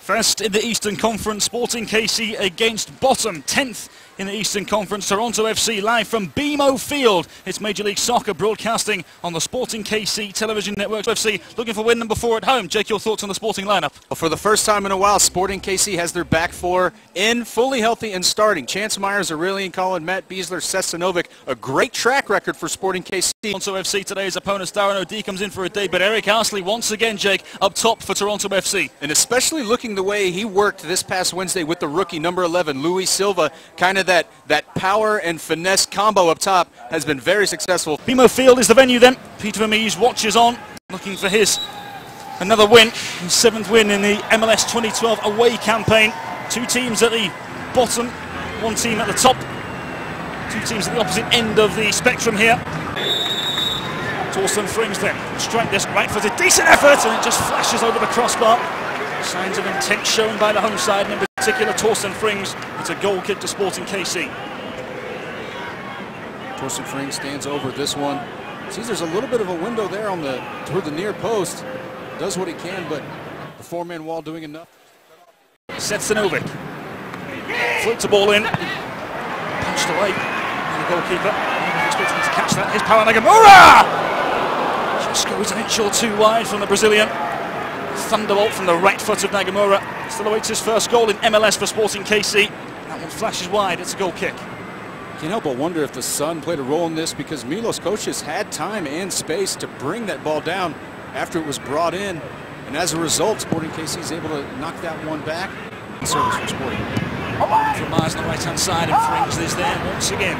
First in the Eastern Conference, Sporting KC against bottom 10th in the Eastern Conference, Toronto FC, live from BMO Field. It's Major League Soccer broadcasting on the Sporting KC television network. FC looking for win number 4 at home. Jake, your thoughts on the Sporting lineup? Well, for the first time in a while, Sporting KC has their back four in, fully healthy and starting. Chance Myers, Aurelin, Collin, Matt Beasler, Sestanovic. A great track record for Sporting KC. Toronto FC today's opponents, Darren O'D comes in for a day, but Eric Hassli once again, Jake, up top for Toronto FC. And especially looking the way he worked this past Wednesday with the rookie number 11, Luis Silva, kind of that power and finesse combo up top has been very successful. BMO Field is the venue then. Peter Vermees watches on, looking for his another win, his 7th win in the MLS 2012 away campaign. 2 teams at the bottom, 1 team at the top. 2 teams at the opposite end of the spectrum here. Torsten frings then, strike this right-footed, decent effort, and it just flashes over the crossbar. Signs of intent shown by the home side, and in particular Torsten frings. It's a goal kick to Sporting KC. Torsten frings stands over this one. Sees there's a little bit of a window there on toward the near post. Does what he can, but the 4-man wall doing enough. Sestanovic floats the ball in, punched away by the goalkeeper. Expecting to catch that. Here's Paulo Nagamura! Just goes an inch or 2 wide from the Brazilian. Thunderbolt from the right foot of Nagamura. Still awaits his first goal in MLS for Sporting KC. That one flashes wide. It's a goal kick. Can't help but wonder if the sun played a role in this, because Milos Kocic had time and space to bring that ball down after it was brought in. And as a result, Sporting KC is able to knock that one back. Service for Sporting. From Mars on the right-hand side, and frings is there once again.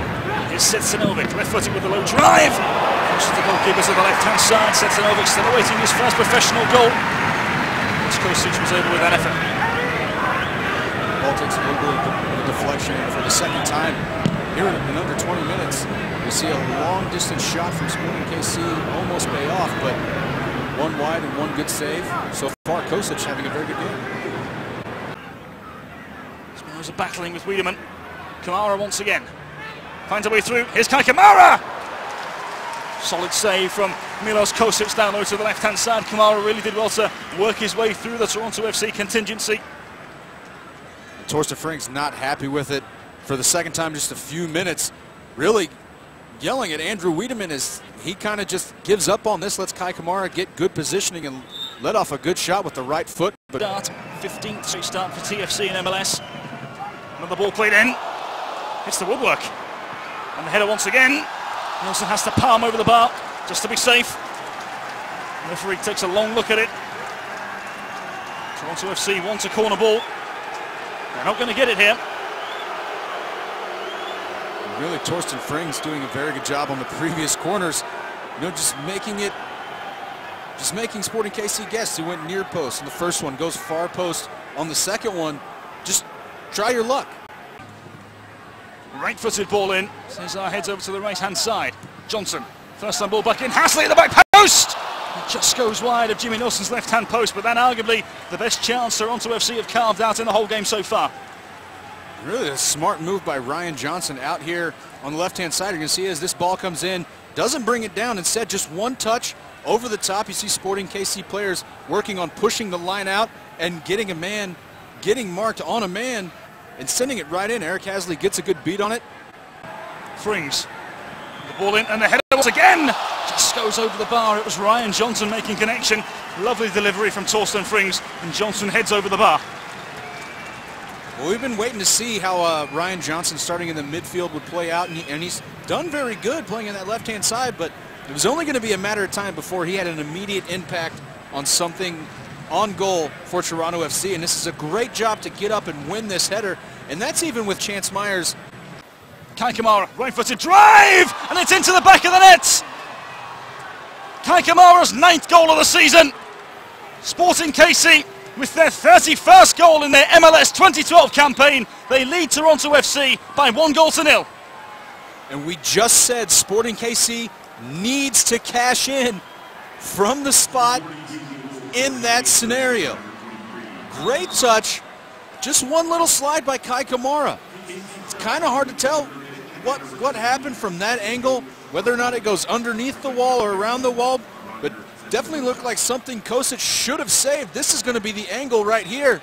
Here's Sestanovic, left-footed with a low drive. Pushes the goalkeepers on the left-hand side. Sestanovic still awaiting his first professional goal. Kocic was able with that effort. Ball takes a little bit of a deflection, and for the second time here in under 20 minutes, we see a long-distance shot from Sporting KC almost pay off, but 1 wide and 1 good save. So far, Kocic having a very good game. Espinoza battling with Wiedemann. Kamara once again finds a way through. Here's Kamara! Solid save from Milos Kocic down low to the left-hand side. Kamara really did well to work his way through the Toronto FC contingency. Torsten frings not happy with it for the second time in just a few minutes. Really yelling at Andrew Wiedemann as he kind of just gives up on this. Lets Kamara get good positioning and let off a good shot with the right foot. But 15th straight start for TFC in MLS. Another ball played in. Hits the woodwork. And the header once again. Nelson has to palm over the bar just to be safe. The referee takes a long look at it. Toronto FC wants a corner ball. They're not going to get it here. Really, Torsten frings doing a very good job on the previous corners. You know, just making Sporting KC guess. He went near post on the first one, goes far post on the second one. Just try your luck. Right-footed ball in. Cesar heads over to the right-hand side. Johnson, first time ball back in. Hassli at the back post! It just goes wide of Jimmy Nelson's left-hand post, but that arguably the best chance Toronto FC have carved out in the whole game so far. Really a smart move by Ryan Johnson out here on the left-hand side. You're going to see as this ball comes in, doesn't bring it down. Instead, just 1 touch over the top. You see Sporting KC players working on pushing the line out and getting marked on a man, and sending it right in. Eric Hassli gets a good beat on it. Frings, the ball in, and the header once again just goes over the bar. It was Ryan Johnson making connection. Lovely delivery from Torsten frings, and Johnson heads over the bar. Well, we've been waiting to see how Ryan Johnson starting in the midfield would play out, and he's done very good playing in that left-hand side, but it was only going to be a matter of time before he had an immediate impact on something on goal for Toronto FC, and this is a great job to get up and win this header, and that's even with Chance Myers. Kamara, right-footed drive, and it's into the back of the net. Kamara's 9th goal of the season. Sporting KC with their 31st goal in their MLS 2012 campaign. They lead Toronto FC by 1-0. And we just said Sporting KC needs to cash in from the spot in that scenario. Great touch, just 1 little slide by Kamara. It's kind of hard to tell what happened from that angle, whether or not it goes underneath the wall or around the wall, but definitely looked like something Kocic should have saved. This is going to be the angle right here.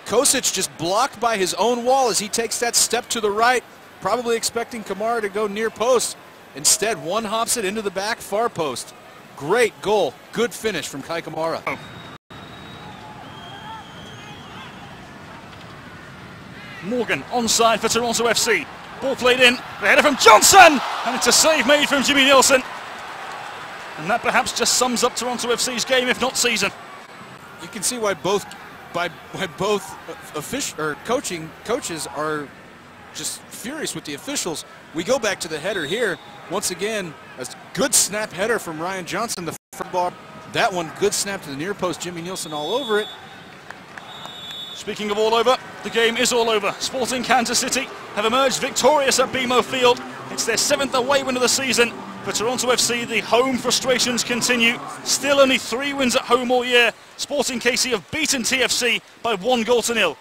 Kosic just blocked by his own wall as he takes that step to the right, probably expecting Kamara to go near post. Instead, one hops it into the back far post. Great goal. Good finish from Kai Kamara. Morgan onside for Toronto FC. Ball played in, the header from Johnson, and it's a save made from Jimmy Nielsen. And that perhaps just sums up Toronto FC's game, if not season. You can see why both coaches are just furious with the officials. We go back to the header here. Once again, a good snap header from Ryan Johnson, the front bar. That one, good snap to the near post, Jimmy Nielsen all over it. Speaking of all over, the game is all over. Sporting Kansas City have emerged victorious at BMO Field. It's their 7th away win of the season. For Toronto FC, the home frustrations continue. Still only 3 wins at home all year. Sporting KC have beaten TFC by 1-0.